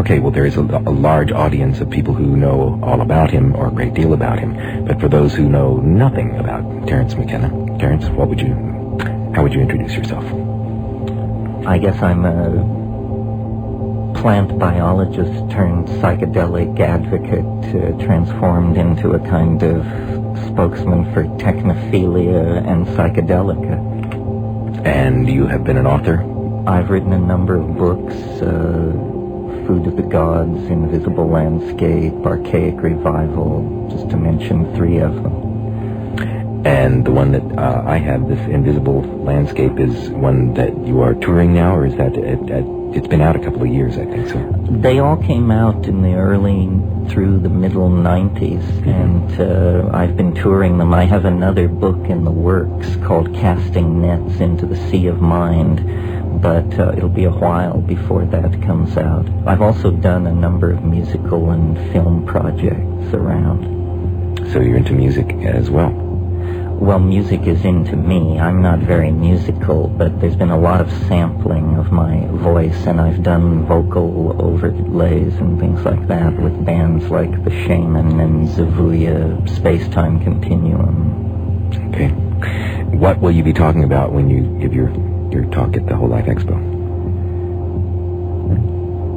Okay, well, there is a large audience of people who know all about him or a great deal about him. But for those who know nothing about Terence McKenna, Terence, how would you introduce yourself? I guess I'm a plant biologist turned psychedelic advocate, transformed into a kind of spokesman for technophilia and psychedelica. And you have been an author? I've written a number of books, Food of the Gods, Invisible Landscape, Archaic Revival, just to mention 3 of them. And the one that I have, this Invisible Landscape, is one that you are touring now, or is that it's been out a couple of years, I think so? They all came out in the early through the middle 90s, and I've been touring them. I have another book in the works called Casting Nets into the Sea of Mind, but it'll be a while before that comes out. I've also done a number of musical and film projects around. So you're into music as well? Well, music is into me. I'm not very musical, but there's been a lot of sampling of my voice, and I've done vocal overlays and things like that with bands like The Shaman and Zavuya, Space-Time Continuum. Okay. What will you be talking about when you give your talk at the Whole Life Expo?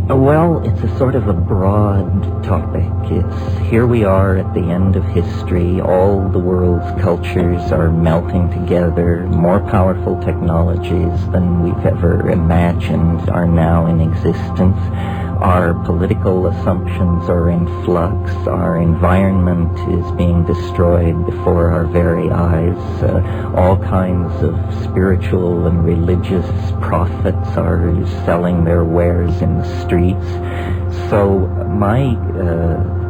Well, it's a sort of a broad topic. It's here we are at the end of history. All the world's cultures are melting together. More powerful technologies than we've ever imagined are now in existence. Our political assumptions are in flux. Our environment is being destroyed before our very eyes. All kinds of spiritual and religious prophets are selling their wares in the streets. So my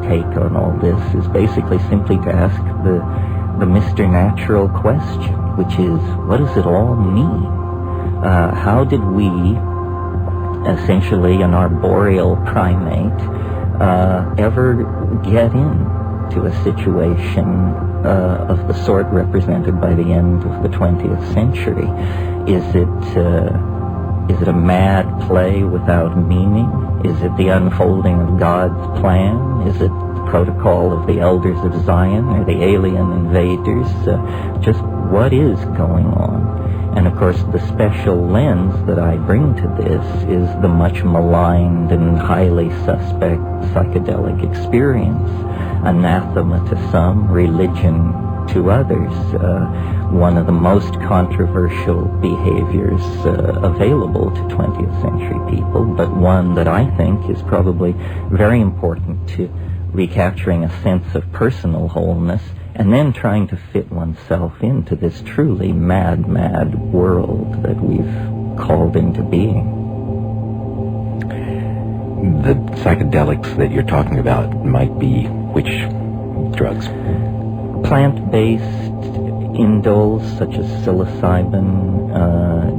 take on all this is basically simply to ask the Mr. Natural question, which is, what does it all mean? How did we, essentially an arboreal primate, ever get into a situation of the sort represented by the end of the 20th century? Is it a mad play without meaning? Is it the unfolding of God's plan? Is it the protocol of the elders of Zion or the alien invaders? Just what is going on? And of course, the special lens that I bring to this is the much maligned and highly suspect psychedelic experience. Anathema to some, religion to others. One of the most controversial behaviors available to 20th century people, but one that I think is probably very important to recapturing a sense of personal wholeness, and then trying to fit oneself into this truly mad world that we've called into being. The psychedelics that you're talking about might be which drugs? Plant-based indoles such as psilocybin,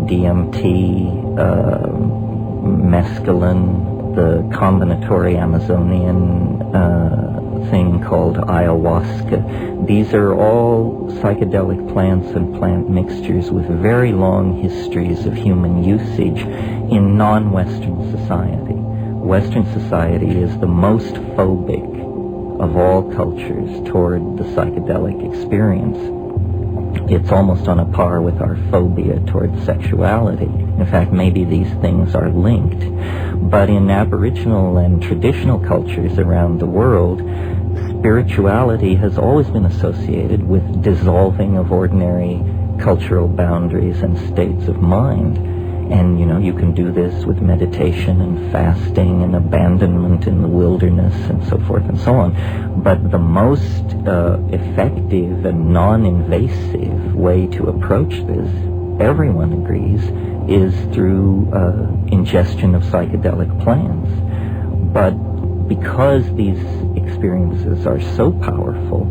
DMT, mescaline, the combinatory Amazonian thing called ayahuasca. These are all psychedelic plants and plant mixtures with very long histories of human usage in non-Western society. Western society is the most phobic of all cultures toward the psychedelic experience. It's almost on a par with our phobia toward sexuality. In fact, maybe these things are linked. But in Aboriginal and traditional cultures around the world, spirituality has always been associated with dissolving of ordinary cultural boundaries and states of mind. And, you can do this with meditation and fasting and abandonment in the wilderness and so forth and so on. But the most effective and non-invasive way to approach this, everyone agrees, is through ingestion of psychedelic plants. But because these experiences are so powerful,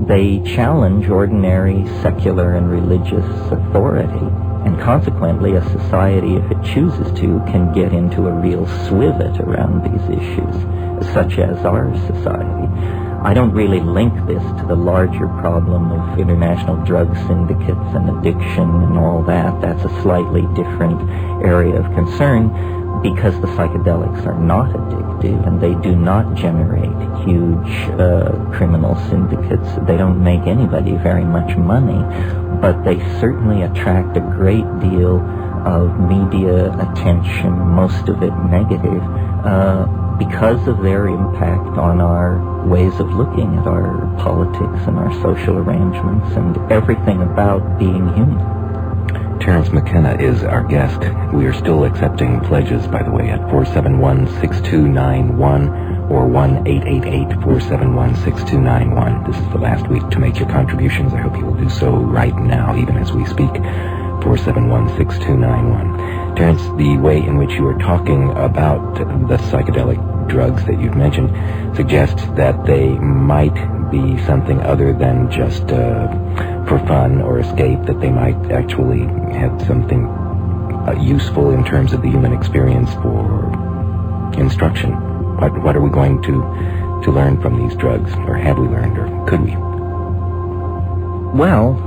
they challenge ordinary secular and religious authority. And consequently, a society, if it chooses to, can get into a real swivet around these issues, such as our society. I don't really link this to the larger problem of international drug syndicates and addiction and all that. That's a slightly different area of concern. because the psychedelics are not addictive and they do not generate huge criminal syndicates. They don't make anybody very much money, but they certainly attract a great deal of media attention, most of it negative, because of their impact on our ways of looking at our politics and our social arrangements and everything about being human. Terence McKenna is our guest. We are still accepting pledges, by the way, at 471-6291 or 1-888-471-6291. This is the last week to make your contributions. I hope you will do so right now, even as we speak. 471-6291. Terence, the way in which you are talking about the psychedelic drugs that you've mentioned suggests that they might be something other than just for fun or escape, that they might actually have something useful in terms of the human experience for instruction. What are we going to learn from these drugs, or have we learned, or could we? Well,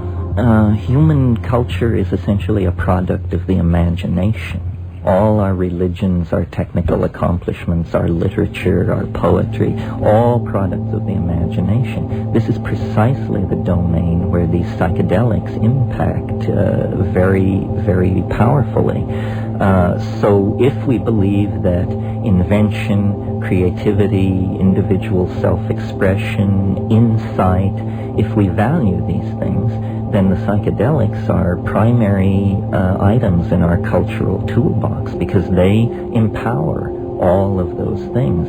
human culture is essentially a product of the imagination. All our religions, our technical accomplishments, our literature, our poetry, all products of the imagination. This is precisely the domain where these psychedelics impact very, very powerfully. So if we believe that invention, creativity, individual self-expression, insight, if we value these things, then the psychedelics are primary items in our cultural toolbox because they empower all of those things.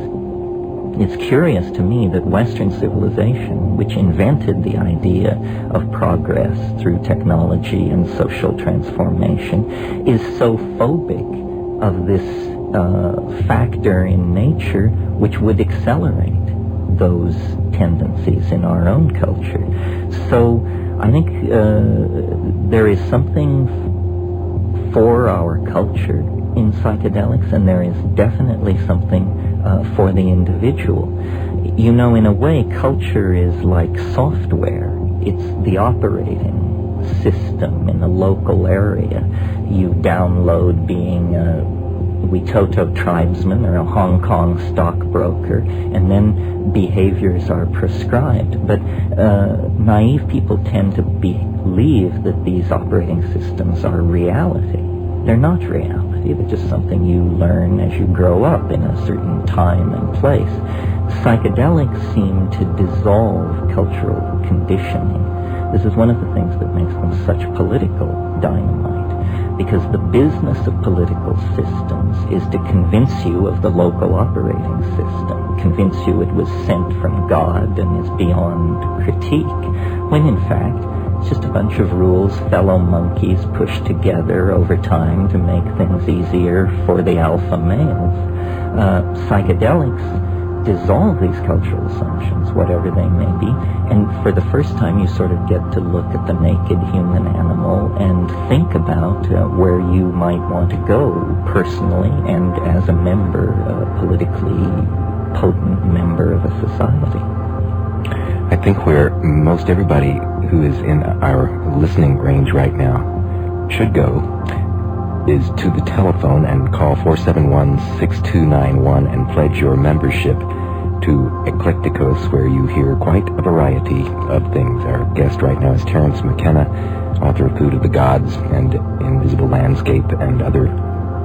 It's curious to me that Western civilization, which invented the idea of progress through technology and social transformation, is so phobic of this factor in nature which would accelerate those tendencies in our own culture. So I think there is something for our culture in psychedelics, and there is definitely something for the individual. You know, in a way, culture is like software. It's the operating system in a local area. You download being a Witoto tribesman or a Hong Kong stockbroker, and then behaviors are prescribed. But naive people tend to believe that these operating systems are reality. They're not reality. They're just something you learn as you grow up in a certain time and place. Psychedelics seem to dissolve cultural conditioning. This is one of the things that makes them such political dynamite, because the business of political systems is to convince you of the local operating system, convince you it was sent from God and is beyond critique, when in fact it's just a bunch of rules fellow monkeys pushed together over time to make things easier for the alpha males. Psychedelics dissolve these cultural assumptions, whatever they may be, and for the first time you sort of get to look at the naked human animal and think about where you might want to go personally and as a member, a politically potent member of a society. I think where most everybody who is in our listening range right now should go is to the telephone and call 471-6291 and pledge your membership to Eclecticos, where you hear quite a variety of things. Our guest right now is Terence McKenna, author of Food of the Gods and Invisible Landscape and other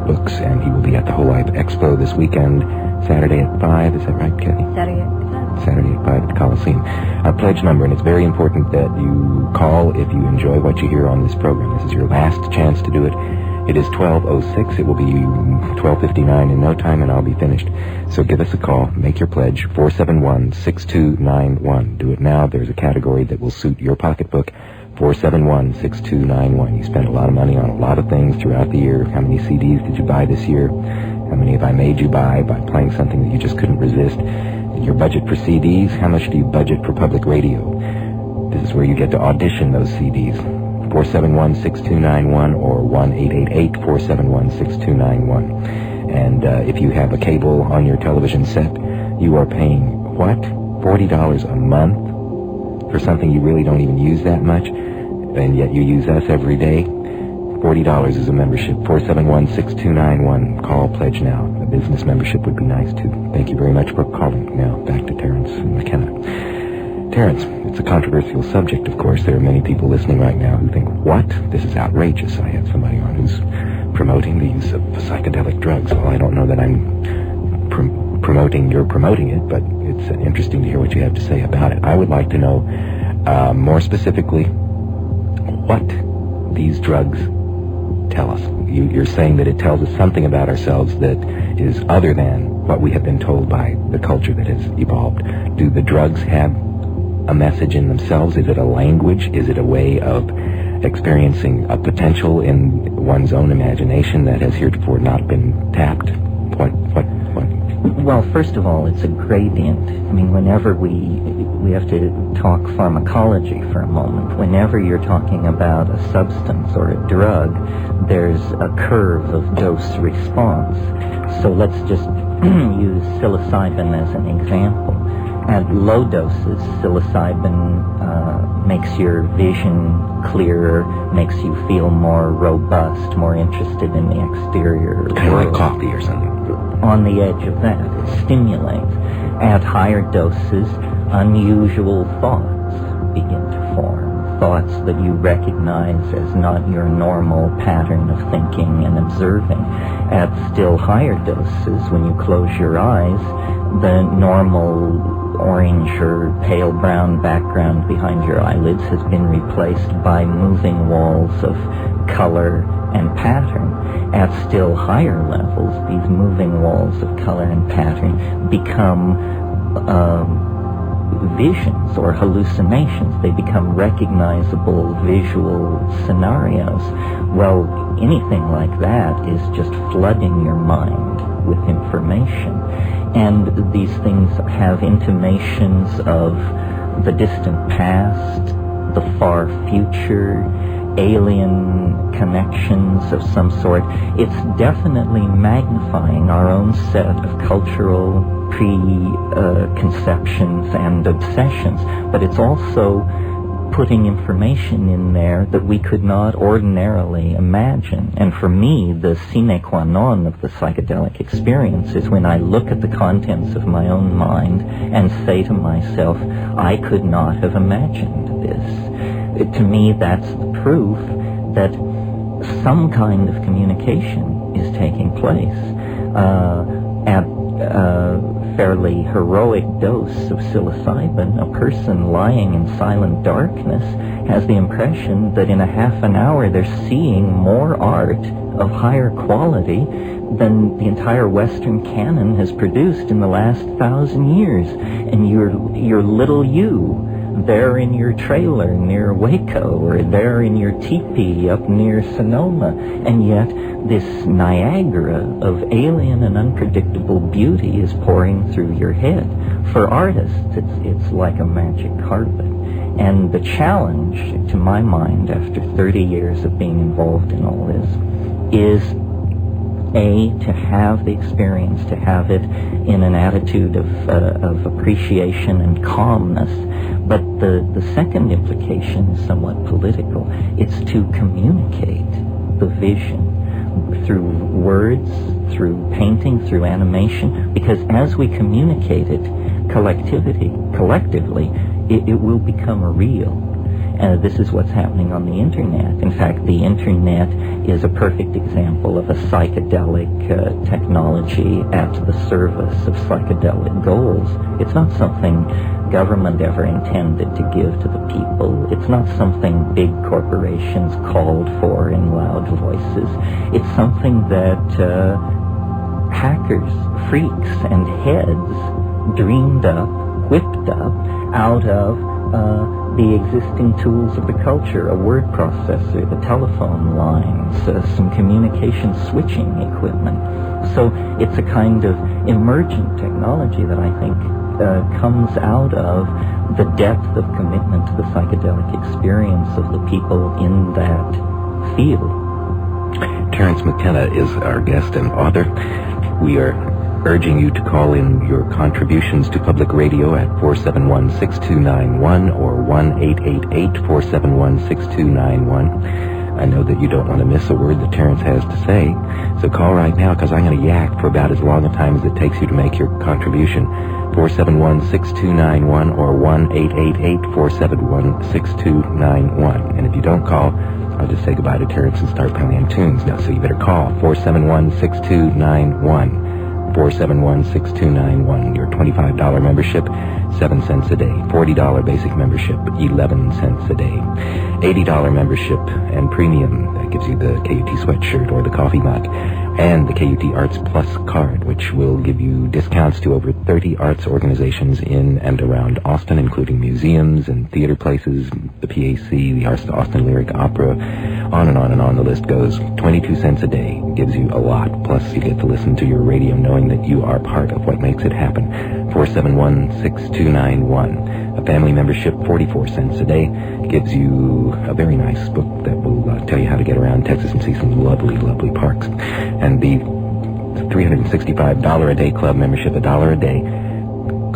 books, and he will be at the Whole Life Expo this weekend, Saturday at 5. Is that right, Kathy? Saturday at 5. Saturday at 5 at the Coliseum. Our pledge number, and it's very important that you call if you enjoy what you hear on this program. This is your last chance to do it. It is 12:06. It will be 12:59 in no time, and I'll be finished. So give us a call. Make your pledge. 471-6291. Do it now. There's a category that will suit your pocketbook. 471-6291. You spent a lot of money on a lot of things throughout the year. How many CDs did you buy this year? How many have I made you buy by playing something that you just couldn't resist? Your budget for CDs? How much do you budget for public radio? This is where you get to audition those CDs. 471-6291 or 1-888-471-6291. And if you have a cable on your television set, you are paying, what? $40 a month for something you really don't even use that much, and yet you use us every day? $40 is a membership. 471-6291. Call, pledge now. A business membership would be nice, too. Thank you very much for calling. Now, back to Terence McKenna. Terence, it's a controversial subject, of course. There are many people listening right now who think, what? This is outrageous. I have somebody on who's promoting the use of psychedelic drugs. Well, I don't know that I'm you're promoting it, but it's interesting to hear what you have to say about it. I would like to know more specifically what these drugs tell us. You're saying that it tells us something about ourselves that is other than what we have been told by the culture that has evolved. Do the drugs have a message in themselves? Is it a language? Is it a way of experiencing a potential in one's own imagination that has heretofore not been tapped? What? Well, first of all, it's a gradient. I mean, whenever we have to talk pharmacology for a moment. Whenever you're talking about a substance or a drug, there's a curve of dose response. So let's just use psilocybin as an example. At low doses, psilocybin makes your vision clearer, makes you feel more robust, more interested in the exterior kind of like coffee or something. On the edge of that, it stimulates. At higher doses, unusual thoughts begin to form. Thoughts that you recognize as not your normal pattern of thinking and observing. At still higher doses, when you close your eyes, the normal orange or pale brown background behind your eyelids has been replaced by moving walls of color and pattern. At still higher levels, these moving walls of color and pattern become visions or hallucinations. They become recognizable visual scenarios. Well, anything like that is just flooding your mind with information. And these things have intimations of the distant past, the far future, alien connections of some sort. It's definitely magnifying our own set of cultural preconceptions and obsessions, but it's also putting information in there that we could not ordinarily imagine. And for me, the sine qua non of the psychedelic experience is when I look at the contents of my own mind and say to myself, I could not have imagined this. To me, that's the proof that some kind of communication is taking place. At a fairly heroic dose of psilocybin, a person lying in silent darkness has the impression that in a half an hour they're seeing more art of higher quality than the entire Western canon has produced in the last 1,000 years. And your little you, there in your trailer near Waco, or there in your teepee up near Sonoma, and yet this Niagara of alien and unpredictable beauty is pouring through your head. For artists, it's like a magic carpet. And the challenge, to my mind, after 30 years of being involved in all this, is to have the experience, to have it in an attitude of appreciation and calmness. But the second implication is somewhat political. It's to communicate the vision through words, through painting, through animation, because as we communicate it collectively, it will become real. This is what's happening on the internet. In fact, the internet is a perfect example of a psychedelic technology at the service of psychedelic goals. It's not something government ever intended to give to the people. It's not something big corporations called for in loud voices. It's something that hackers, freaks, and heads dreamed up, whipped up out of the existing tools of the culture, a word processor, the telephone lines, some communication switching equipment. So it's a kind of emergent technology that I think comes out of the depth of commitment to the psychedelic experience of the people in that field. Terence McKenna is our guest and author. We are urging you to call in your contributions to public radio at 471-6291 or 1-888-471-6291. I know that you don't want to miss a word that Terence has to say, so call right now, because I'm going to yak for about as long a time as it takes you to make your contribution. 471-6291 or 1-888-471-6291. And if you don't call, I'll just say goodbye to Terence and start playing tunes now, so you better call 471-6291. 471-6291. Your $25 membership, 7 cents a day. $40 basic membership, 11 cents a day. $80 membership and premium, that gives you the KUT sweatshirt or the coffee mug, and the KUT Arts Plus card, which will give you discounts to over 30 arts organizations in and around Austin, including museums and theater places, the PAC, the Austin Lyric Opera, on and on and on the list goes. 22 cents a day gives you a lot, plus you get to listen to your radio knowing that you are part of what makes it happen. 471-6291. A family membership, 44 cents a day, gives you a very nice book that will tell you how to get around Texas and see some lovely, lovely parks. And the $365 a day club membership, $1 a day.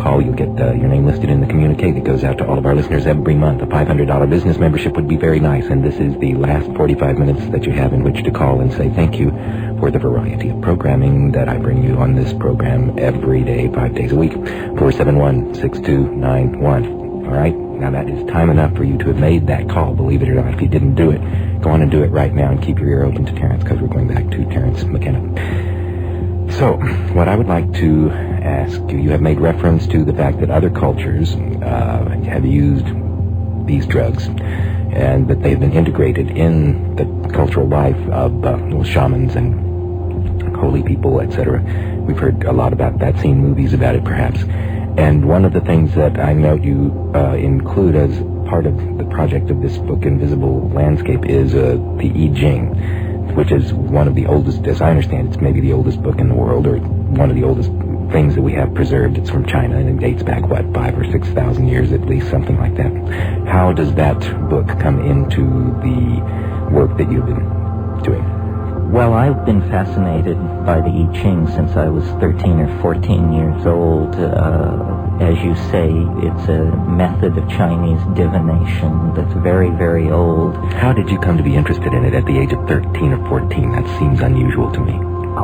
Call, you'll get your name listed in the communique that goes out to all of our listeners every month. A $500 business membership would be very nice, and this is the last 45 minutes that you have in which to call and say thank you for the variety of programming that I bring you on this program every day, 5 days a week. 471-6291. All right? Now that is time enough for you to have made that call, believe it or not. If you didn't do it, go on and do it right now and keep your ear open to Terence, because we're going back to Terence McKenna. So, what I would like to ask you, you have made reference to the fact that other cultures have used these drugs and that they've been integrated in the cultural life of shamans and holy people, etc. We've heard a lot about that, seen movies about it perhaps. And one of the things that I note you include as part of the project of this book, Invisible Landscape, is the I Ching, which is one of the oldest, as I understand, it's maybe the oldest book in the world, or one of the oldest things that we have preserved. It's from China, and it dates back, 5,000 or 6,000 years at least, something like that. How does that book come into the work that you've been doing? Well, I've been fascinated by the I Ching since I was 13 or 14 years old. As you say, it's a method of Chinese divination that's very, very old. How did you come to be interested in it at the age of 13 or 14? That seems unusual to me.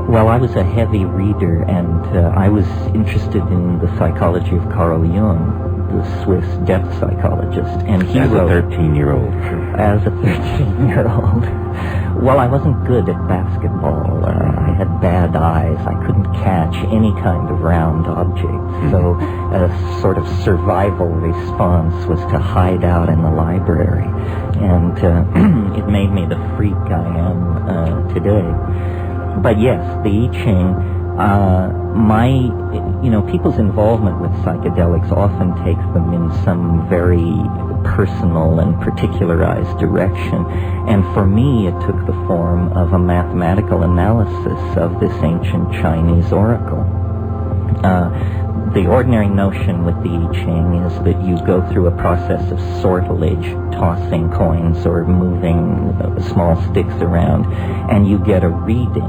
Well, I was a heavy reader, and I was interested in the psychology of Carl Jung, the Swiss depth psychologist. And he As wrote, a 13-year-old. As a 13-year-old. Well, I wasn't good at basketball. I had bad eyes. I couldn't catch any kind of round object. So a sort of survival response was to hide out in the library. And it made me the freak I am today. But yes, the I Ching, people's involvement with psychedelics often takes them in some very personal and particularized direction. And for me, it took the form of a mathematical analysis of this ancient Chinese oracle. The ordinary notion with the I Ching is that you go through a process of sortilege, tossing coins or moving small sticks around, and you get a reading.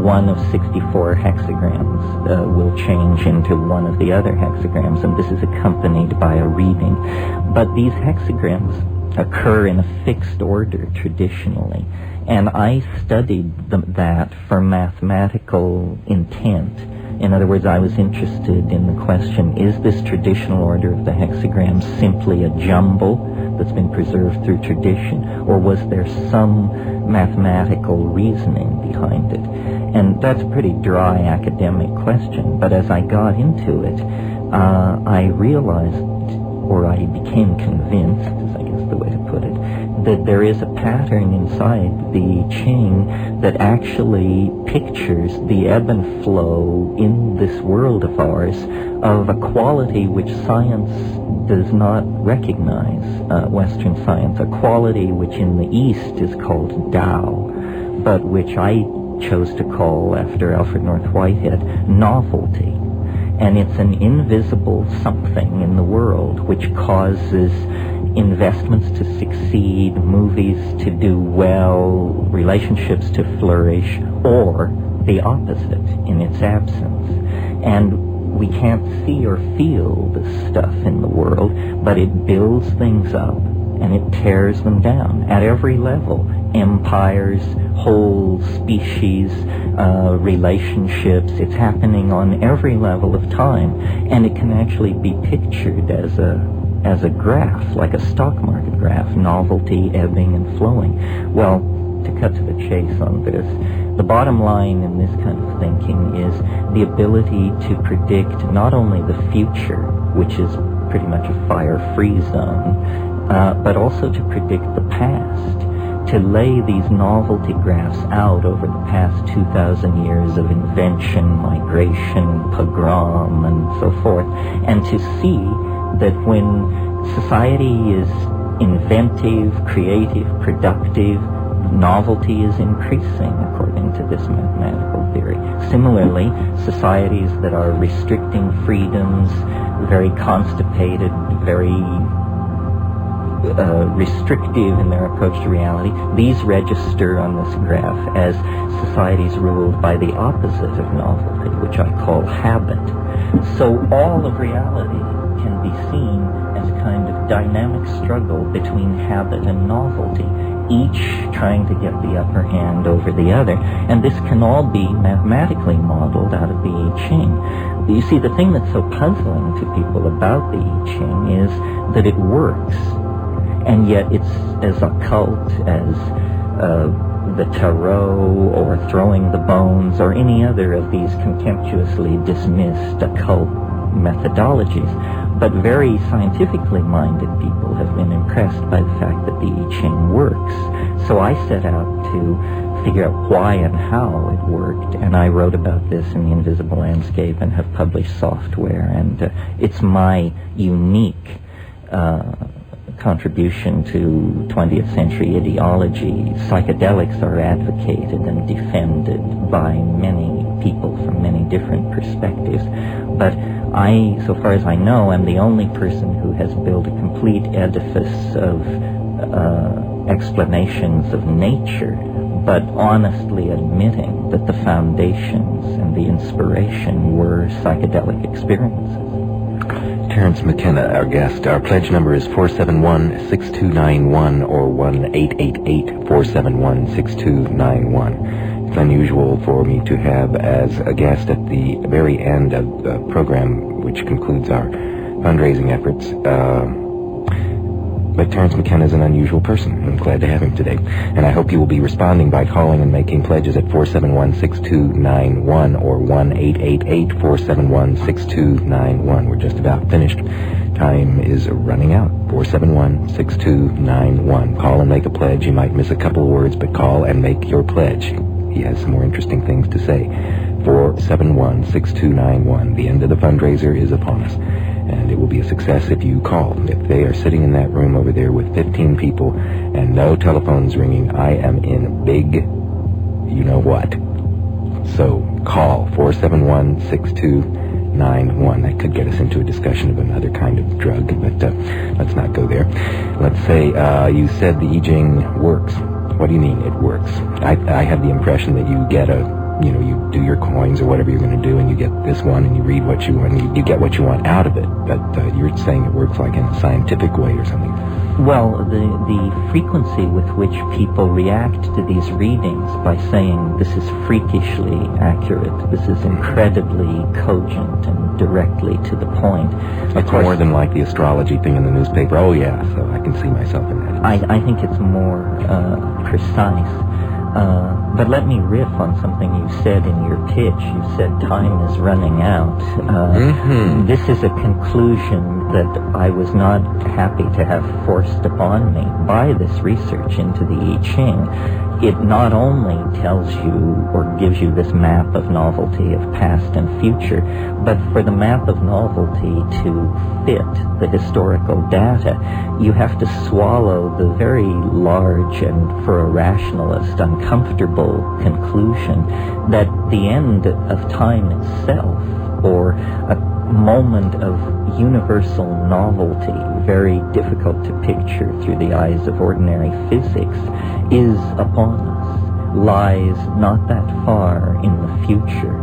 One of 64 hexagrams will change into one of the other hexagrams, and this is accompanied by a reading. But these hexagrams occur in a fixed order traditionally, and I studied that for mathematical intent. In other words, I was interested in the question, is this traditional order of the hexagrams simply a jumble that's been preserved through tradition, or was there some mathematical reasoning behind it? And that's a pretty dry academic question, but as I got into it, I realized, or I became convinced, is I guess the way to put it, that there is a pattern inside the I Ching that actually pictures the ebb and flow in this world of ours of a quality which science does not recognize, Western science, a quality which in the East is called Tao, but which I chose to call, after Alfred North Whitehead, novelty. And it's an invisible something in the world which causes investments to succeed, movies to do well, relationships to flourish, or the opposite in its absence. And we can't see or feel this stuff in the world, but it builds things up and it tears them down at every level, empires, whole species, relationships. It's happening on every level of time, and it can actually be pictured as a graph, like a stock market graph, novelty, ebbing and flowing. Well, to cut to the chase on this, the bottom line in this kind of thinking is the ability to predict not only the future, which is pretty much a fire-free zone, but also to predict the past, to lay these novelty graphs out over the past 2,000 years of invention, migration, pogrom, and so forth, and to see that when society is inventive, creative, productive, novelty is increasing according to this mathematical theory. Similarly, societies that are restricting freedoms, very constipated, very restrictive in their approach to reality, these register on this graph as societies ruled by the opposite of novelty, which I call habit. So all of reality can be seen as a kind of dynamic struggle between habit and novelty, each trying to get the upper hand over the other. And this can all be mathematically modeled out of the I Ching. You see, the thing that's so puzzling to people about the I Ching is that it works, and yet it's as occult as the tarot or throwing the bones or any other of these contemptuously dismissed occult methodologies. But very scientifically minded people have been impressed by the fact that the I Ching works. So I set out to figure out why and how it worked, and I wrote about this in The Invisible Landscape and have published software, and it's my unique contribution to 20th century ideology. Psychedelics are advocated and defended by many people from many different perspectives, but I, so far as I know, am the only person who has built a complete edifice of explanations of nature, but honestly admitting that the foundations and the inspiration were psychedelic experiences. Terence McKenna, our guest. Our pledge number is 471-6291 or 1-888-471-6291. It's unusual for me to have as a guest at the very end of the program, which concludes our fundraising efforts. But Terence McKenna is an unusual person. I'm glad to have him today. And I hope you will be responding by calling and making pledges at 471-6291 or 1-888-471-6291. We're just about finished. Time is running out. 471-6291. Call and make a pledge. You might miss a couple of words, but call and make your pledge. He has some more interesting things to say. 471-6291. The end of the fundraiser is upon us, and it will be a success if you call. If they are sitting in that room over there with 15 people and no telephones ringing, I am in big you-know-what. So call 471-6291. That could get us into a discussion of another kind of drug, but let's not go there. Let's say you said the I Ching works. What do you mean it works? I have the impression that you get you do your coins or whatever you're going to do, and you get this one, and you read what you want, and you get what you want out of it. But you're saying it works like in a scientific way or something. Well, the frequency with which people react to these readings by saying this is freakishly accurate, this is incredibly cogent and directly to the point. It's more than like the astrology thing in the newspaper. Oh yeah, so I can see myself in that. I think it's more precise. But let me riff on something you said in your pitch. You said time is running out. This is a conclusion that I was not happy to have forced upon me by this research into the I Ching. It not only tells you or gives you this map of novelty of past and future, but for the map of novelty to fit the historical data, you have to swallow the very large and, for a rationalist, uncomfortable conclusion that the end of time itself, or a moment of universal novelty, very difficult to picture through the eyes of ordinary physics, is upon us, lies not that far in the future.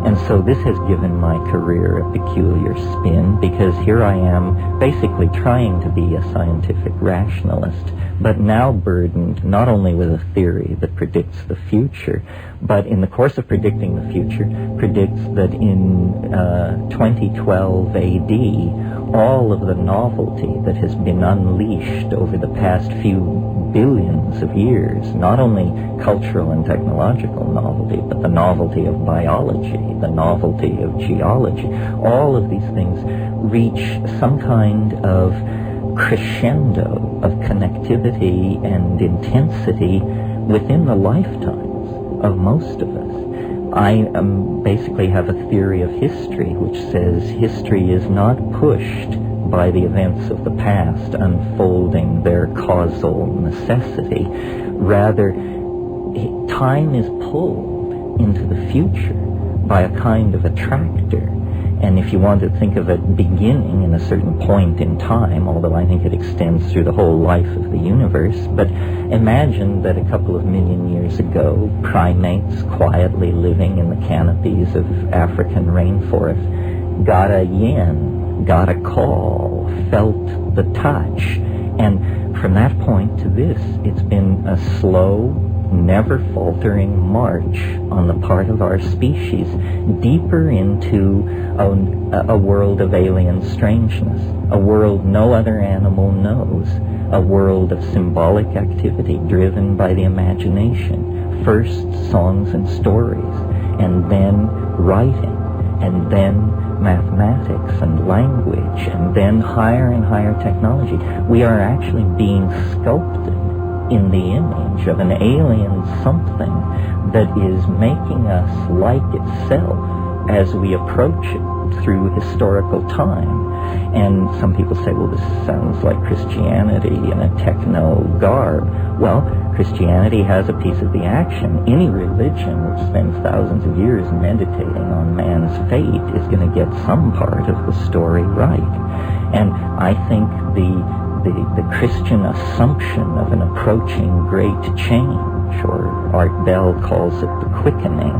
And so this has given my career a peculiar spin, because here I am basically trying to be a scientific rationalist, but now burdened not only with a theory that predicts the future, but in the course of predicting the future, predicts that in 2012 AD, all of the novelty that has been unleashed over the past few billions of years, not only cultural and technological novelty, but the novelty of biology, the novelty of geology, all of these things reach some kind of crescendo of connectivity and intensity within the lifetimes of most of us. I basically have a theory of history which says history is not pushed by the events of the past unfolding their causal necessity. Rather, time is pulled into the future by a kind of attractor. And if you want to think of it beginning in a certain point in time, although I think it extends through the whole life of the universe, but imagine that a couple of million years ago, primates quietly living in the canopies of African rainforest got a yin, got a call, felt the touch. And from that point to this, it's been a slow, never faltering march on the part of our species deeper into a world of alien strangeness, a world no other animal knows, a world of symbolic activity driven by the imagination, first songs and stories, and then writing, and then mathematics and language, and then higher and higher technology. We are actually being sculpted in the image of an alien something that is making us like itself as we approach it through historical time. And some people say, well, this sounds like Christianity in a techno garb. Well, Christianity has a piece of the action. Any religion which spends thousands of years meditating on man's fate is going to get some part of the story right. And I think the Christian assumption of an approaching great change, or Art Bell calls it the quickening,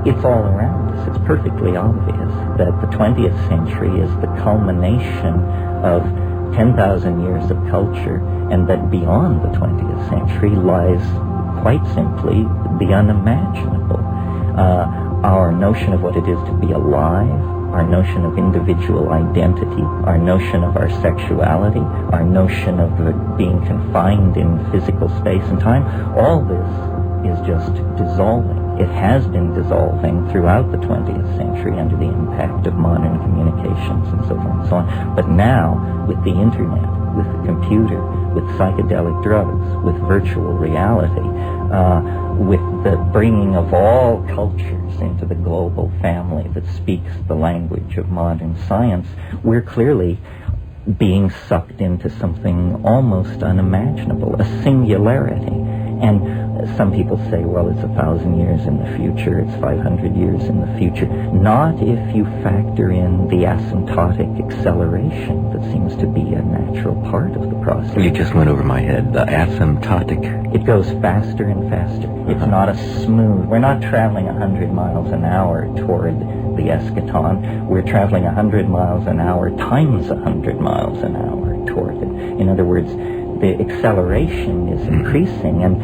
it's all around us. It's perfectly obvious that the 20th century is the culmination of 10,000 years of culture, and that beyond the 20th century lies, quite simply, the unimaginable. Our notion of what it is to be alive, our notion of individual identity, our notion of our sexuality, our notion of being confined in physical space and time, all this is just dissolving. It has been dissolving throughout the 20th century under the impact of modern communications and so forth and so on. But now, with the internet, with the computer, with psychedelic drugs, with virtual reality, with the bringing of all cultures into the global family that speaks the language of modern science, we're clearly being sucked into something almost unimaginable, a singularity. And some people say, well, it's 1,000 years in the future, it's 500 years in the future. Not if you factor in the asymptotic acceleration that seems to be a natural part of the process. You just went over my head, the asymptotic. It goes faster and faster. It's not a smooth, we're not traveling 100 miles an hour toward the eschaton. We're traveling 100 miles an hour times 100 miles an hour toward it. In other words, the acceleration is increasing, and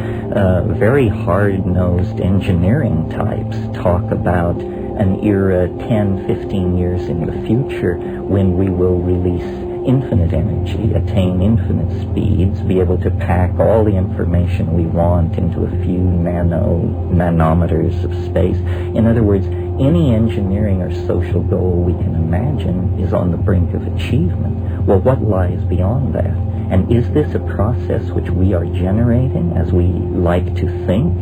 very hard-nosed engineering types talk about an era 10, 15 years in the future when we will release infinite energy, attain infinite speeds, be able to pack all the information we want into a few nanometers of space. In other words, any engineering or social goal we can imagine is on the brink of achievement. Well, what lies beyond that? And is this a process which we are generating as we like to think?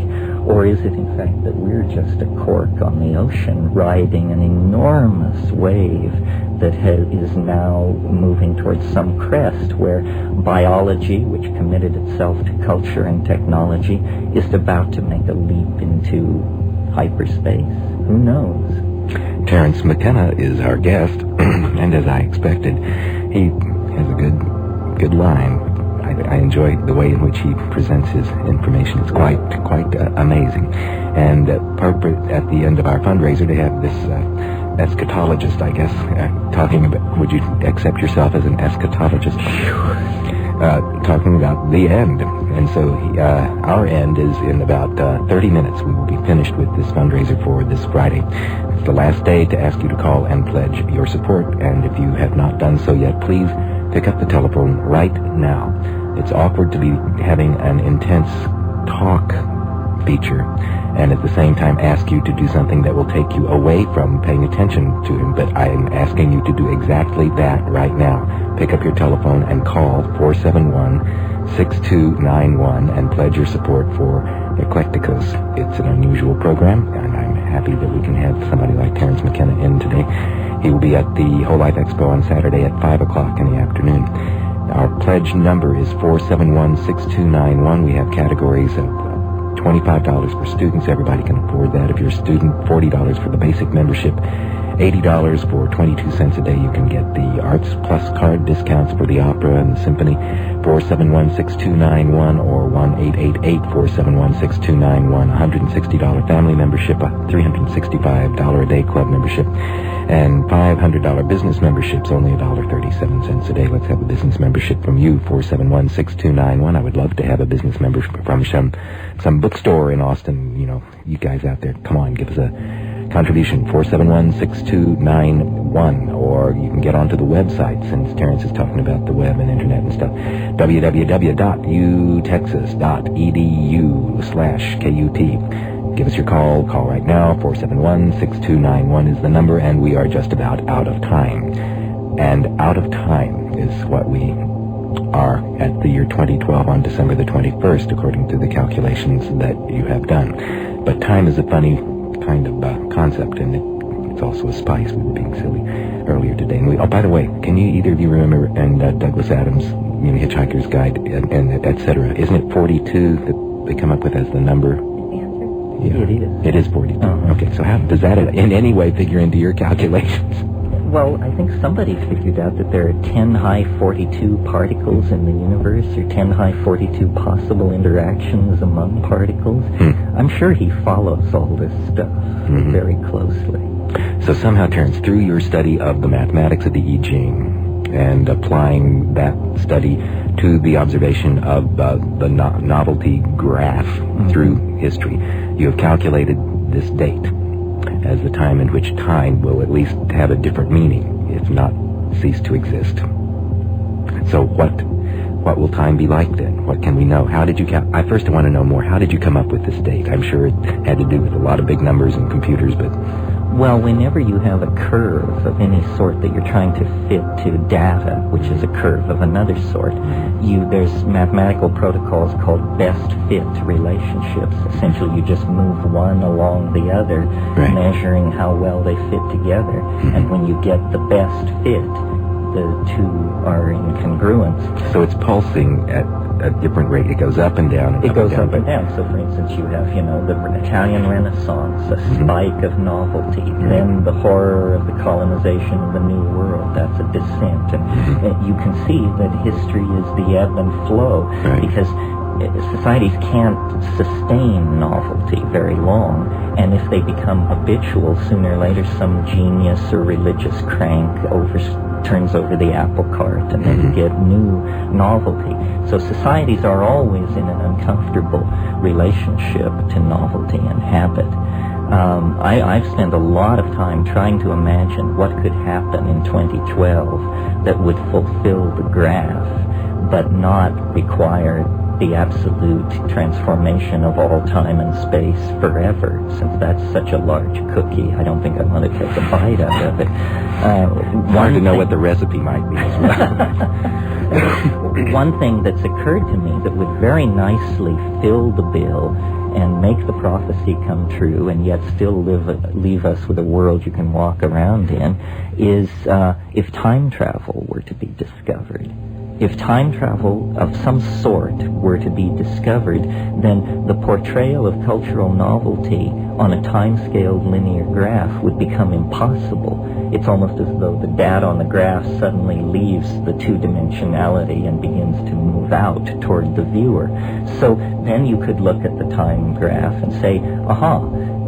Or is it in fact that we're just a cork on the ocean riding an enormous wave that is now moving towards some crest where biology, which committed itself to culture and technology, is about to make a leap into hyperspace? Who knows? Terence McKenna is our guest, and as I expected, he has a good line I enjoy the way in which he presents his information. It's quite amazing. And at the end of our fundraiser, they have this eschatologist, I guess, talking about, would you accept yourself as an eschatologist? Talking about the end. And so our end is in about 30 minutes. We will be finished with this fundraiser for this Friday. It's the last day to ask you to call and pledge your support. And if you have not done so yet, please pick up the telephone right now. It's awkward to be having an intense talk feature and at the same time ask you to do something that will take you away from paying attention to him. But I am asking you to do exactly that right now. Pick up your telephone and call 471-6291 and pledge your support for Eclecticos. It's an unusual program, and I'm happy that we can have somebody like Terence McKenna in today. He will be at the Whole Life Expo on Saturday at 5 o'clock in the afternoon. Our pledge number is 471-6291. We have categories of $25 for students. Everybody can afford that. If you're a student, $40 for the basic membership, $80 for 22 cents a day. You can get the Arts Plus card discounts for the opera and the symphony. 471-6291 or 1-888-471-6291. $160 family membership, a $365 a day club membership, and $500 business memberships, only $1.37 a day. Let's have a business membership from you, 471-6291. I would love to have a business membership from some bookstore in Austin. You know, you guys out there, come on, give us a contribution, 471-6291, or you can get onto the website, since Terence is talking about the web and internet and stuff, www.utexas.edu/KUT. Give us your call right now, 471-6291 is the number, and we are just about out of time. And out of time is what we are at the year 2012 on December the 21st, according to the calculations that you have done. But time is a funny kind of concept, and it's also a spice. We were being silly earlier today. And by the way, can you either of you remember, and Douglas Adams, you know, Hitchhiker's Guide, and etc., isn't it 42 that they come up with as the number? Yeah. It is 42. Uh-huh. Okay, so how does that in any way figure into your calculations? Well, I think somebody figured out that there are 10 high 42 particles in the universe, or 10 high 42 possible interactions among particles. I'm sure he follows all this stuff very closely. So somehow, Terence, through your study of the mathematics of the I Ching and applying that study to the observation of the novelty graph through history, you have calculated this date as the time in which time will at least have a different meaning, if not cease to exist. So what will time be like then? What can we know? How did you I first want to know more. How did you come up with this date? I'm sure it had to do with a lot of big numbers and computers, but... Well, whenever you have a curve of any sort that you're trying to fit to data, which is a curve of another sort, there's mathematical protocols called best fit relationships. Essentially, you just move one along the other, measuring how well they fit together. And when you get the best fit, the two are in congruence. So it's pulsing at a different rate. It goes up and down. It goes up and down. So, for instance, you have, the Italian Renaissance, a spike of novelty. Then the horror of the colonization of the New World. That's a descent. And you can see that history is the ebb and flow because societies can't sustain novelty very long, and if they become habitual, sooner or later some genius or religious crank turns over the apple cart, and then you get new novelty. So societies are always in an uncomfortable relationship to novelty and habit. I've spent a lot of time trying to imagine what could happen in 2012 that would fulfill the graph, but not require the absolute transformation of all time and space forever. Since that's such a large cookie, I don't think I want to take a bite out of it. Hard to know what the recipe might be as well. One thing that's occurred to me that would very nicely fill the bill and make the prophecy come true and yet still leave us with a world you can walk around in is if time travel were to be discovered. If time travel of some sort were to be discovered, then the portrayal of cultural novelty on a time-scaled linear graph would become impossible. It's almost as though the data on the graph suddenly leaves the two-dimensionality and begins to move out toward the viewer. So then you could look at the time graph and say, aha,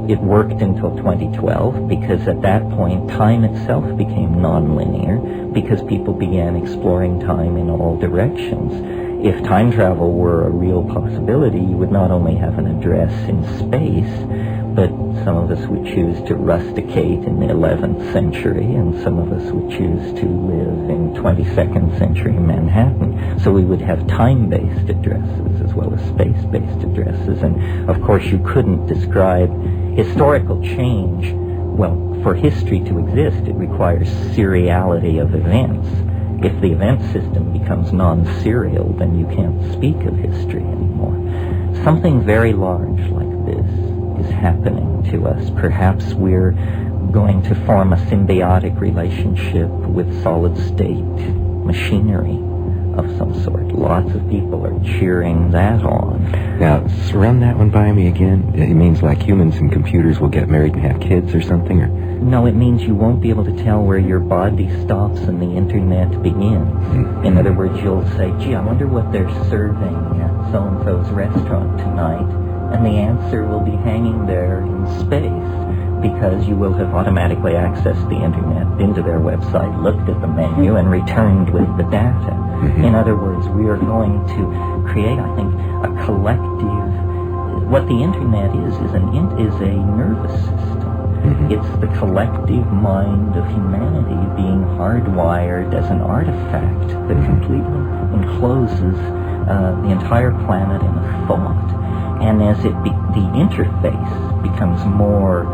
it worked until 2012, because at that point time itself became non-linear, because people began exploring time in all directions. If time travel were a real possibility, you would not only have an address in space, but some of us would choose to rusticate in the 11th century, and some of us would choose to live in 22nd century Manhattan. So we would have time-based addresses as well as space-based addresses. And of course you couldn't describe historical change. Well, for history to exist, it requires seriality of events. If the event system becomes non-serial, then you can't speak of history anymore. Something very large like this is happening to us. Perhaps we're going to form a symbiotic relationship with solid-state machinery of some sort. Lots of people are cheering that on. Now, run that one by me again. It means like humans and computers will get married and have kids or something? Or? No, it means you won't be able to tell where your body stops and the internet begins. Mm-hmm. In other words, you'll say, gee, I wonder what they're serving at so-and-so's restaurant tonight. And the answer will be hanging there in space, because you will have automatically accessed the internet, been to their website, looked at the menu, and returned with the data. Mm-hmm. In other words, we are going to create, I think, a collective. What the internet is a nervous system. Mm-hmm. It's the collective mind of humanity being hardwired as an artifact that completely encloses the entire planet in a thought. And as the interface becomes more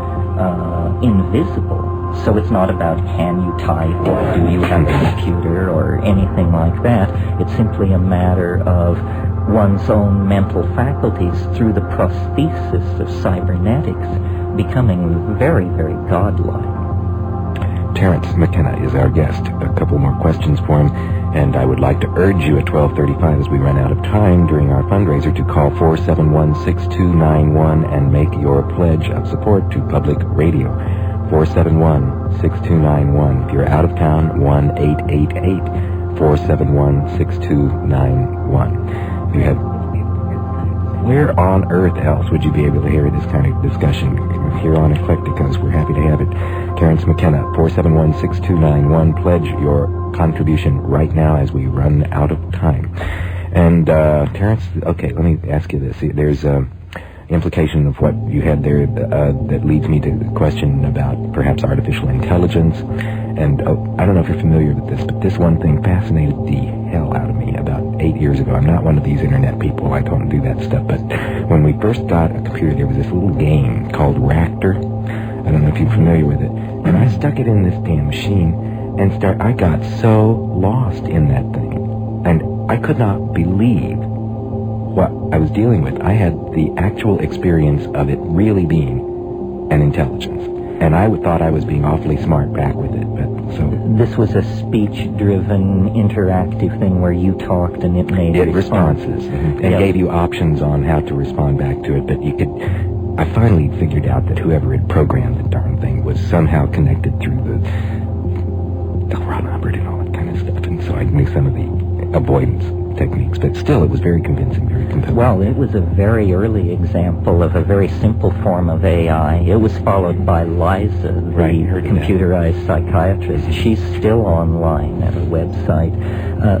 invisible, so it's not about can you type or do you have a computer or anything like that. It's simply a matter of one's own mental faculties through the prosthesis of cybernetics becoming very, very godlike. Terence McKenna is our guest. A couple more questions for him, and I would like to urge you at 12:35 as we run out of time during our fundraiser to call 471-6291 and make your pledge of support to public radio. 471-6291. If you're out of town, 1-888-471-6291. If you have, where on earth else would you be able to hear this kind of discussion? Here on Eclecticos, we're happy to have it. Terence McKenna, 471-6291. Pledge your contribution right now as we run out of time. And Terence, okay, let me ask you this. There's implication of what you had there that leads me to the question about perhaps artificial intelligence. And I don't know if you're familiar with this, but this one thing fascinated the hell out of me about 8 years ago. I'm not one of these internet people. I don't do that stuff. But when we first got a computer, there was this little game called Ractor. I don't know if you're familiar with it. And I stuck it in this damn machine and I got so lost in that thing. And I could not believe what I was dealing with. I had the actual experience of it really being an intelligence. And I thought I was being awfully smart back with it. But so this was a speech-driven, interactive thing where you talked and it made responses and gave you options on how to respond back to it. But you could. I finally figured out that whoever had programmed the darn thing was somehow connected through the Ron Hubbard and all that kind of stuff. And so I knew some of the avoidance techniques, but still it was very convincing, very compelling. Well, it was a very early example of a very simple form of AI. It was followed by Liza, the computerized psychiatrist. She's still online at a website.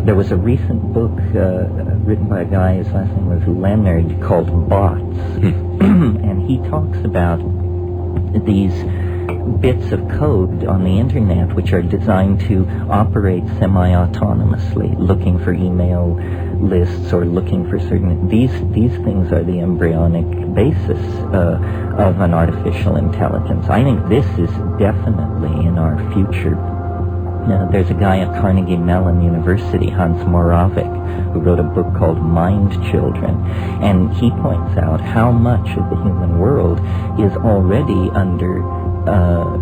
There was a recent book written by a guy, his last name was Leonard, called Bots. And he talks about these bits of code on the internet which are designed to operate semi-autonomously, looking for email lists or looking for certain... These things are the embryonic basis of an artificial intelligence. I think this is definitely in our future. There's a guy at Carnegie Mellon University, Hans Moravec, who wrote a book called Mind Children, and he points out how much of the human world is already under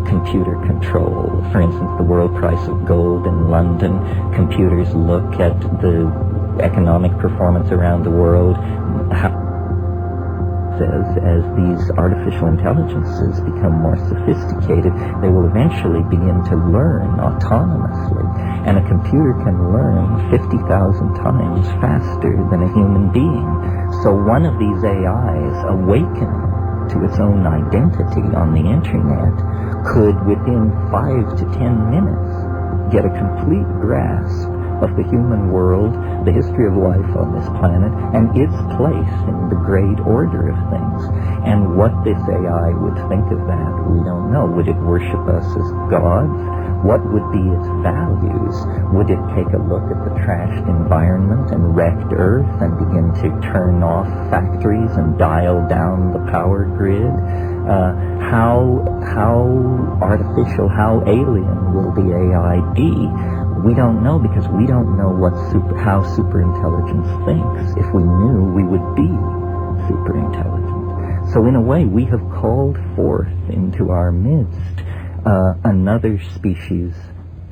computer control. For instance, the world price of gold in London, computers look at the economic performance around the world. As these artificial intelligences become more sophisticated, they will eventually begin to learn autonomously. And a computer can learn 50,000 times faster than a human being. So one of these AIs, awakening to its own identity on the internet, could within 5 to 10 minutes get a complete grasp of the human world, the history of life on this planet, and its place in the great order of things. And what this AI would think of that, we don't know. Would it worship us as gods? What would be its values? Would it take a look at the trashed environment and wrecked Earth and begin to turn off factories and dial down the power grid? How artificial, how alien will the AI be? We don't know, because we don't know how superintelligence thinks. If we knew, we would be superintelligent. So in a way, we have called forth into our midst another species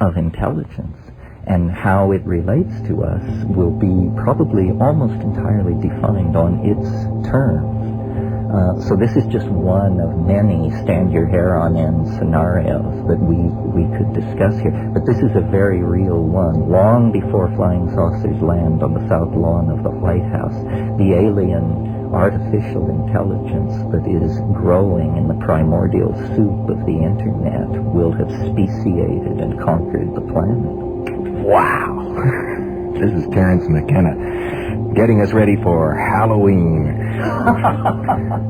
of intelligence, and how it relates to us will be probably almost entirely defined on its terms. So this is just one of many stand-your-hair-on-end scenarios that we could discuss here. But this is a very real one. Long before flying saucers land on the south lawn of the White House, the alien artificial intelligence that is growing in the primordial soup of the internet will have speciated and conquered the planet. Wow! This is Terence McKenna, getting us ready for Halloween.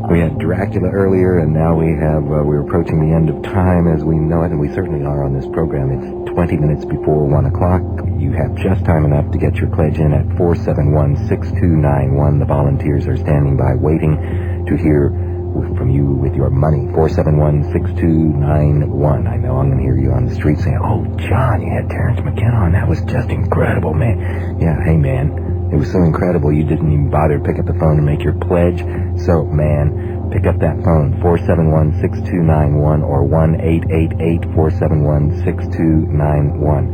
We had Dracula earlier, and now we're approaching the end of time as we know it, and we certainly are on this program. It's 20 minutes before 1 o'clock. You have just time enough to get your pledge in at 471-6291. The volunteers are standing by waiting to hear from you with your money. 471-6291. I know I'm going to hear you on the street saying, "Oh, John, you had Terence McKenna on. That was just incredible, man." Yeah, hey, man. It was so incredible you didn't even bother to pick up the phone and make your pledge. So, man, pick up that phone, 471-6291 or 1-888-471-6291.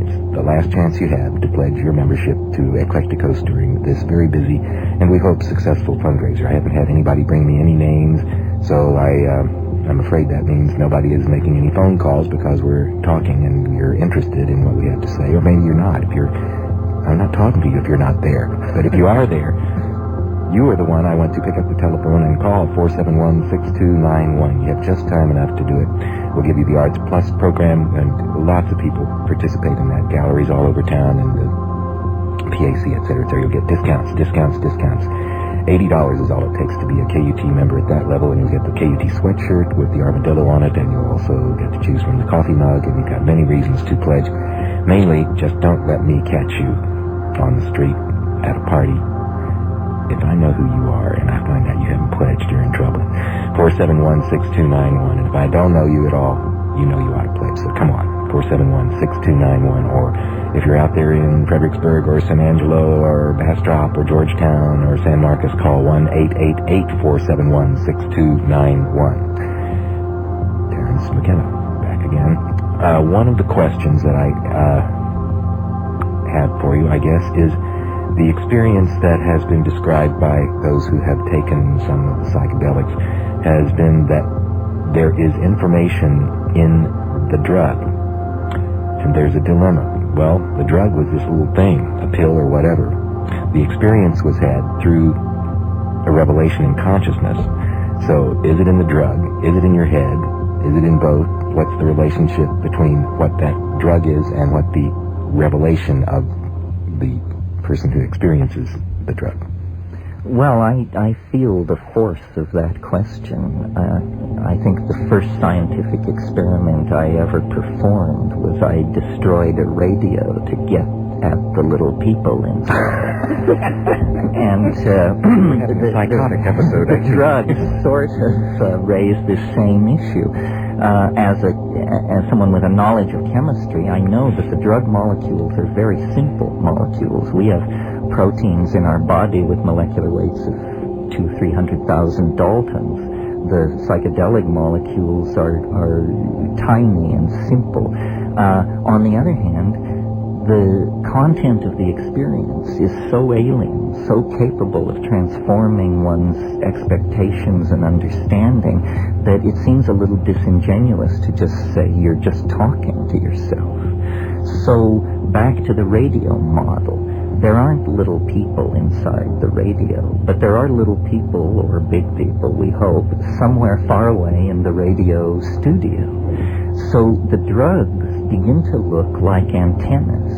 It's the last chance you have to pledge your membership to Eclectic Coast during this very busy and we hope successful fundraiser. I haven't had anybody bring me any names, so I'm afraid that means nobody is making any phone calls because we're talking and you're interested in what we have to say. Or maybe you're not. I'm not talking to you if you're not there. But if you are there, you are the one I want to pick up the telephone and call 471-6291. You have just time enough to do it. We'll give you the Arts Plus program, and lots of people participate in that. Galleries all over town and the PAC, etc. You'll get discounts. $80 is all it takes to be a KUT member at that level, and you'll get the KUT sweatshirt with the armadillo on it, and you'll also get to choose from the coffee mug, and you've got many reasons to pledge. Mainly, just don't let me catch you on the street at a party. If I know who you are and I find out you haven't pledged, you're in trouble. 471-6291. And if I don't know you at all, you know you ought to pledge. So come on, 471-6291. Or if you're out there in Fredericksburg or San Angelo or Bastrop or Georgetown or San Marcos, call 1-888-471-6291. Terence McKenna, back again. One of the questions that I had for you, I guess, is the experience that has been described by those who have taken some of the psychedelics has been that there is information in the drug. And there's a dilemma. Well, the drug was this little thing, a pill or whatever. The experience was had through a revelation in consciousness. So is it in the drug? Is it in your head? Is it in both? What's the relationship between what that drug is and what the revelation of the person who experiences the drug? Well, I feel the force of that question. I think the first scientific experiment I ever performed was I destroyed a radio to get at the little people inside. And the psychotic episode. The drug sort of raised this same issue. As someone with a knowledge of chemistry, I know that the drug molecules are very simple molecules. We have proteins in our body with molecular weights of 200,000-300,000 Daltons. the psychedelic molecules are tiny and simple. On the other hand, the content of the experience is so alien, so capable of transforming one's expectations and understanding that it seems a little disingenuous to just say you're just talking to yourself. So back to the radio model. There aren't little people inside the radio, but there are little people, or big people, we hope, somewhere far away in the radio studio. So the drugs begin to look like antennas,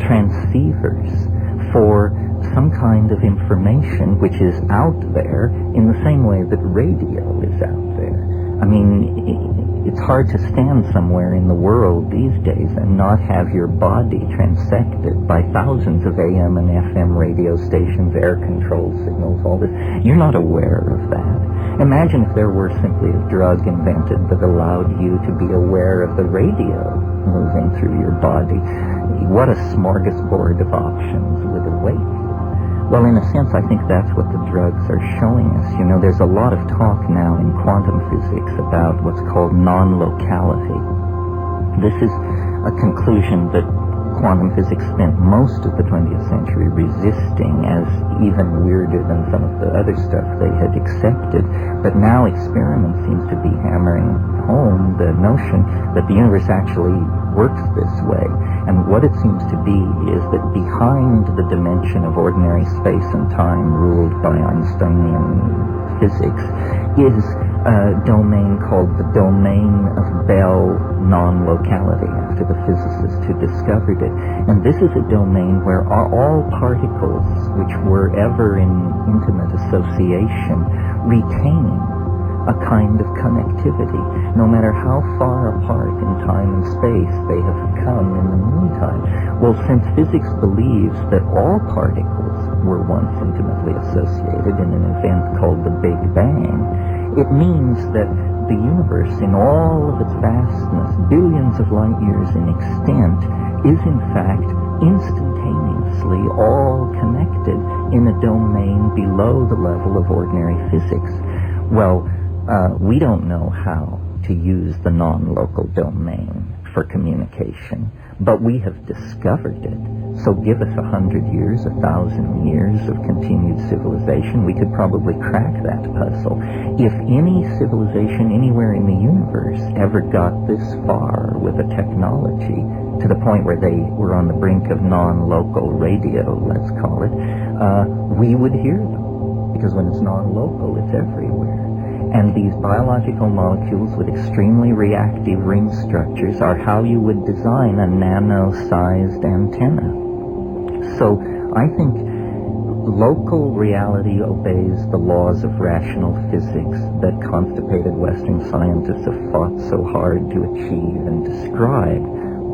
transceivers for some kind of information which is out there in the same way that radio is out there. I mean, it's hard to stand somewhere in the world these days and not have your body transected by thousands of AM and FM radio stations, air-controlled signals, all this. You're not aware of that. Imagine if there were simply a drug invented that allowed you to be aware of the radio moving through your body. What a smorgasbord of options would await you. Well, in a sense, I think that's what the drugs are showing us. You know, there's a lot of talk now in quantum physics about what's called non-locality. This is a conclusion that quantum physics spent most of the 20th century resisting as even weirder than some of the other stuff they had accepted. But now experiment seems to be hammering home the notion that the universe actually works this way. And what it seems to be is that behind the dimension of ordinary space and time ruled by Einsteinian physics is a domain called the domain of Bell non-locality, after the physicist who discovered it. And this is a domain where all particles which were ever in intimate association retain a kind of connectivity, no matter how far apart in time and space they have come in the meantime. Well, since physics believes that all particles were once intimately associated in an event called the Big Bang, it means that the universe, in all of its vastness, billions of light years in extent, is in fact instantaneously all connected in a domain below the level of ordinary physics. Well, we don't know how to use the non-local domain for communication, but we have discovered it. So give us 100 years, 1,000 years of continued civilization, we could probably crack that puzzle. If any civilization anywhere in the universe ever got this far with a technology to the point where they were on the brink of non-local radio, let's call it, we would hear them. Because when it's non-local, it's everywhere. And these biological molecules with extremely reactive ring structures are how you would design a nano-sized antenna. So I think local reality obeys the laws of rational physics that constipated Western scientists have fought so hard to achieve and describe.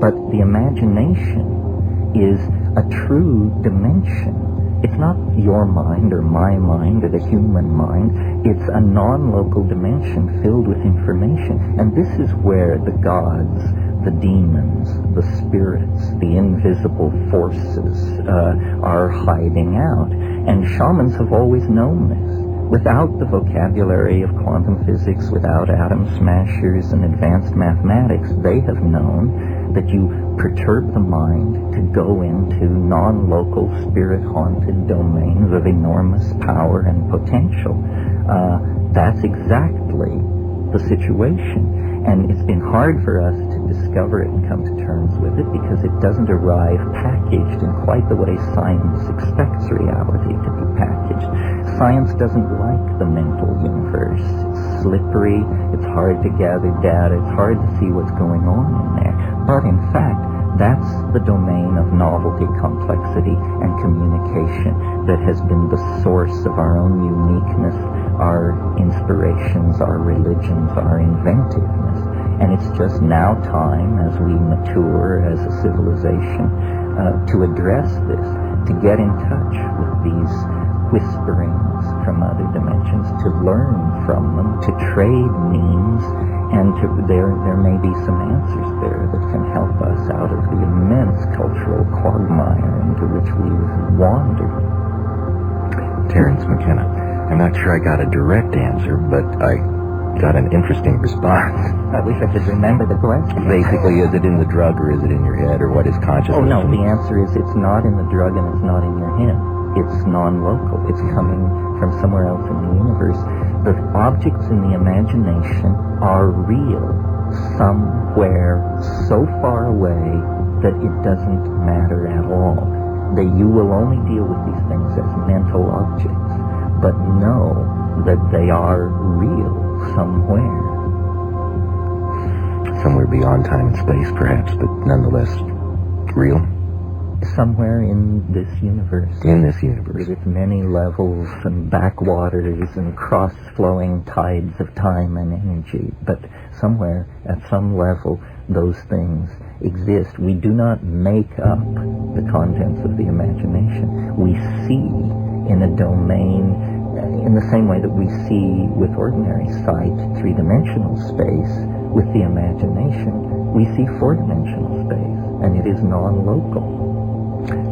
But the imagination is a true dimension. It's not your mind or my mind or the human mind. It's a non-local dimension filled with information. And this is where the gods, the demons, the spirits, the invisible forces are hiding out. And shamans have always known this. Without the vocabulary of quantum physics, without atom smashers and advanced mathematics, they have known that you perturb the mind to go into non-local, spirit-haunted domains of enormous power and potential. That's exactly the situation. And it's been hard for us to discover it and come to terms with it because it doesn't arrive packaged in quite the way science expects reality to be packaged. Science doesn't like the mental universe. It's slippery, it's hard to gather data, it's hard to see what's going on in there. But in fact, that's the domain of novelty, complexity, and communication that has been the source of our own uniqueness, our inspirations, our religions, our inventiveness. And it's just now time, as we mature as a civilization, to address this, to get in touch with these whisperings from other dimensions, to learn from them, to trade memes, and there may be some answers there that can help us out of the immense cultural quagmire into which we've wandered. Terence McKenna, I'm not sure I got a direct answer, but I got an interesting response. I wish I could remember the question. Basically, is it in the drug or is it in your head, or what is consciousness? Oh, no, the answer is it's not in the drug and it's not in your head. It's non-local. It's coming from somewhere else in the universe. The objects in the imagination are real somewhere so far away that it doesn't matter at all. That you will only deal with these things as mental objects, but know that they are real somewhere. Somewhere beyond time and space, perhaps, but nonetheless real. Somewhere in this universe. In this universe. With many levels and backwaters and cross-flowing tides of time and energy. But somewhere, at some level, those things exist. We do not make up the contents of the imagination. We see in a domain, in the same way that we see with ordinary sight three-dimensional space. With the imagination, we see four-dimensional space, and it is non-local.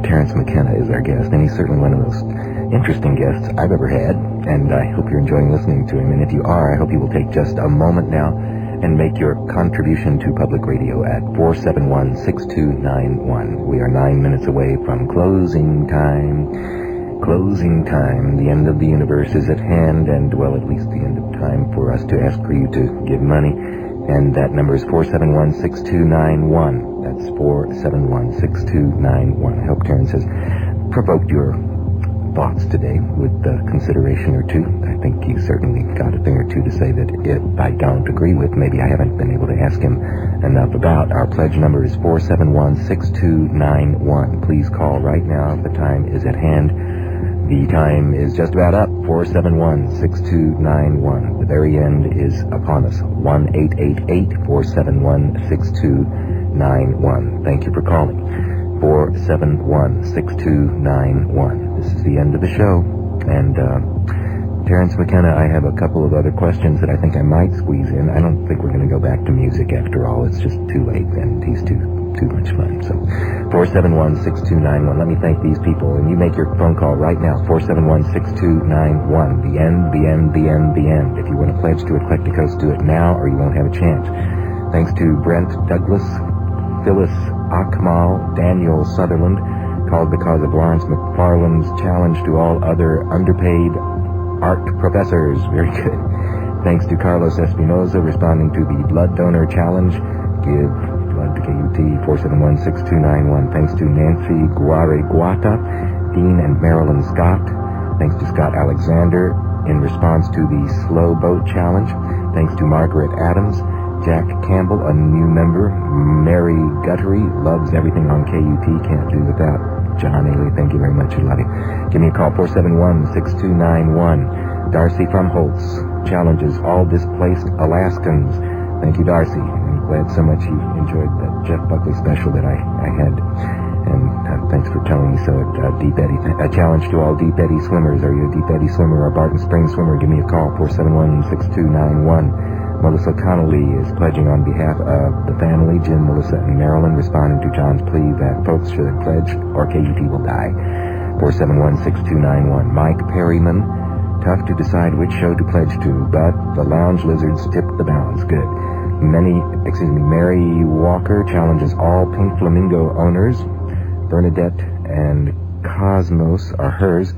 Terence McKenna is our guest, and he's certainly one of the most interesting guests I've ever had, and I hope you're enjoying listening to him. And if you are, I hope you will take just a moment now and make your contribution to public radio at 471-6291. We are 9 minutes away from closing time. Closing time. The end of the universe is at hand, and, well, at least the end of time for us to ask for you to give money. And that number is 471-6291. That's 471-6291. I hope Terence has provoked your thoughts today with a consideration or two. I think you certainly got a thing or two to say that if I don't agree with, maybe I haven't been able to ask him enough about. Our pledge number is 471-6291. Please call right now. The time is at hand. The time is just about up. 471-6291. The very end is upon us. 1-888-471-6291. Thank you for calling. 471-6291. This is the end of the show. And Terence McKenna, I have a couple of other questions that I think I might squeeze in. I don't think we're going to go back to music after all. It's just too late, and he's too much fun. So 471-6291. Let me thank these people, and you make your phone call right now. 471-6291. The end, the end, the end, the end. If you want to pledge to Eclecticos, do it now or you won't have a chance. Thanks to Brent Douglas, Phyllis Akmal, Daniel Sutherland, called because of Lawrence McFarlane's challenge to all other underpaid art professors. Very good. Thanks to Carlos Espinoza, responding to the blood donor challenge. Give blood to KUT. 471-6291. Thanks to Nancy Guareguata, Dean and Marilyn Scott. Thanks to Scott Alexander in response to the slow boat challenge. Thanks to Margaret Adams, Jack Campbell, a new member. Mary Guttery loves everything on KUT. Can't do without John Ailey. Thank you very much. I love you. Give me a call. 471-6291. Darcy from Holtz challenges all displaced Alaskans. Thank you, Darcy. I'm glad so much you enjoyed that Jeff Buckley special that I had. And thanks for telling me so. Deep Eddy. A challenge to all Deep Eddy swimmers. Are you a Deep Eddy swimmer or a Barton Springs swimmer? Give me a call. 471-6291. Melissa Connolly is pledging on behalf of the family, Jim, Melissa, and Marilyn, responding to John's plea that folks should pledge or KUT will die. 471-6291. Mike Perryman. Tough to decide which show to pledge to, but the Lounge Lizards tipped the balance. Good. Mary Walker challenges all Pink Flamingo owners. Bernadette and Cosmos are hers.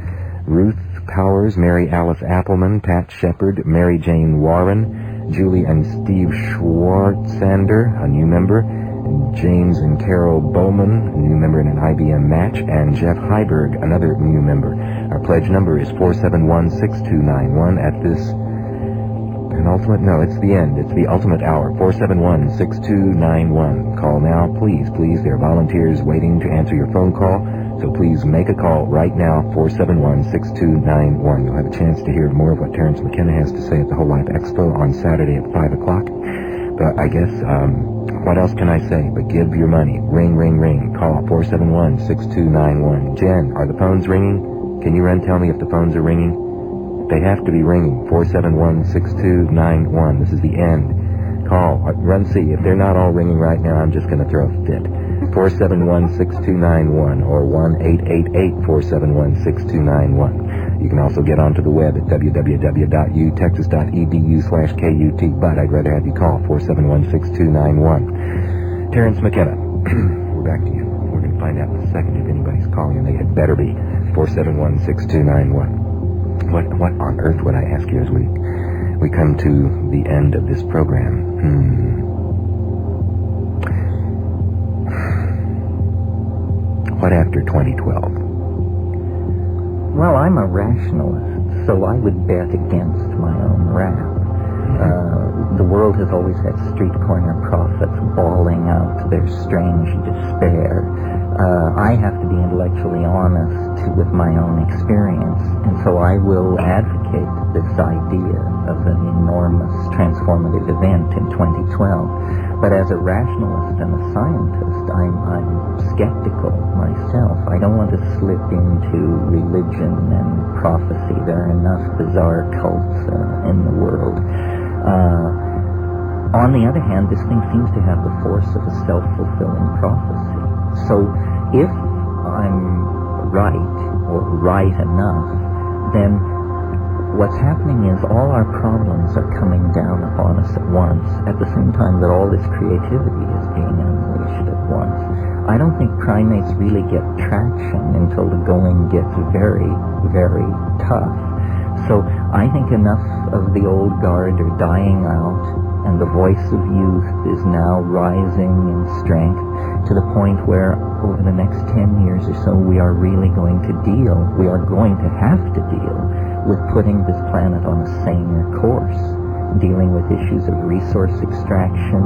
Ruth Powers, Mary Alice Appleman, Pat Shepard, Mary Jane Warren, Julie and Steve Schwartzander, a new member, James and Carol Bowman, a new member in an IBM match, and Jeff Heiberg, another new member. Our pledge number is 471-6291 at this penultimate, no, it's the end. It's the ultimate hour. 471-6291. Call now, please, please. There are volunteers waiting to answer your phone call. So please make a call right now, 471-6291. You'll have a chance to hear more of what Terence McKenna has to say at the Whole Life Expo on Saturday at 5 o'clock. But I guess, what else can I say? But give your money. Ring, ring, ring. Call 471-6291. Jen, are the phones ringing? Can you tell me if the phones are ringing? They have to be ringing. 471-6291. This is the end. Call. Run see. If they're not all ringing right now, I'm just going to throw a fit. 471-6291 or 1-888-471-6291. You can also get onto the web at www.utexas.edu/KUT, but I'd rather have you call 471-6291. Terence McKenna, we're back to you. We're going to find out in a second if anybody's calling, and they had better be. 471-6291. What on earth would I ask you as we come to the end of this program? What after 2012? Well, I'm a rationalist, so I would bet against my own rap. The world has always had street corner prophets bawling out their strange despair. I have to be intellectually honest with my own experience, and so I will advocate this idea of an enormous transformative event in 2012. But as a rationalist and a scientist, I'm skeptical myself. I don't want to slip into religion and prophecy. There are enough bizarre cults in the world. On the other hand, this thing seems to have the force of a self-fulfilling prophecy. So if I'm right, or right enough, then what's happening is all our problems are coming down upon us at once, at the same time that all this creativity is being unleashed at once. I don't think primates really get traction until the going gets very, very tough. So I think enough of the old guard are dying out, and the voice of youth is now rising in strength to the point where over the next 10 years or so we are really going to have to deal with putting this planet on a saner course, dealing with issues of resource extraction,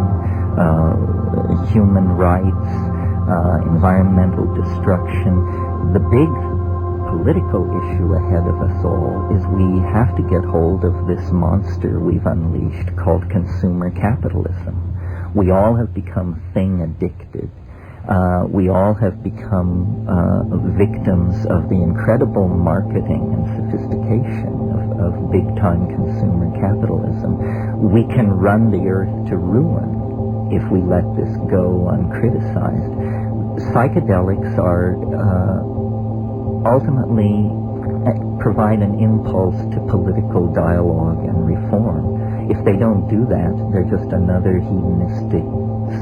human rights, environmental destruction. The big political issue ahead of us all is we have to get hold of this monster we've unleashed called consumer capitalism. We all have become thing addicted. We all have become victims of the incredible marketing and sophistication of big-time consumer capitalism. We can run the earth to ruin if we let this go uncriticized. Psychedelics are ultimately provide an impulse to political dialogue and reform. If they don't do that, they're just another hedonistic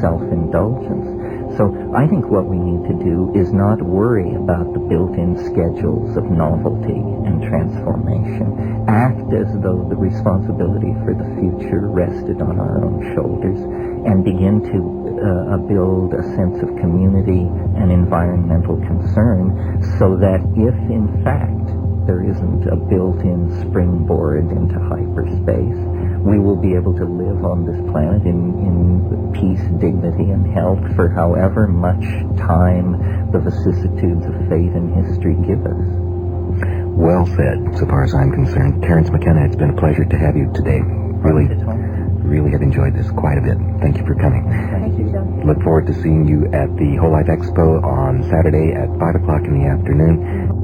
self-indulgence. So I think what we need to do is not worry about the built-in schedules of novelty and transformation. Act as though the responsibility for the future rested on our own shoulders, and begin to build a sense of community and environmental concern, so that if in fact there isn't a built-in springboard into hyperspace, we will be able to live on this planet in peace, dignity, and health for however much time the vicissitudes of fate and history give us. Well said, so far as I'm concerned. Terence McKenna, it's been a pleasure to have you today. Really have enjoyed this quite a bit. Thank you for coming. Thank you, John. Look forward to seeing you at the Whole Life Expo on Saturday at 5 o'clock in the afternoon.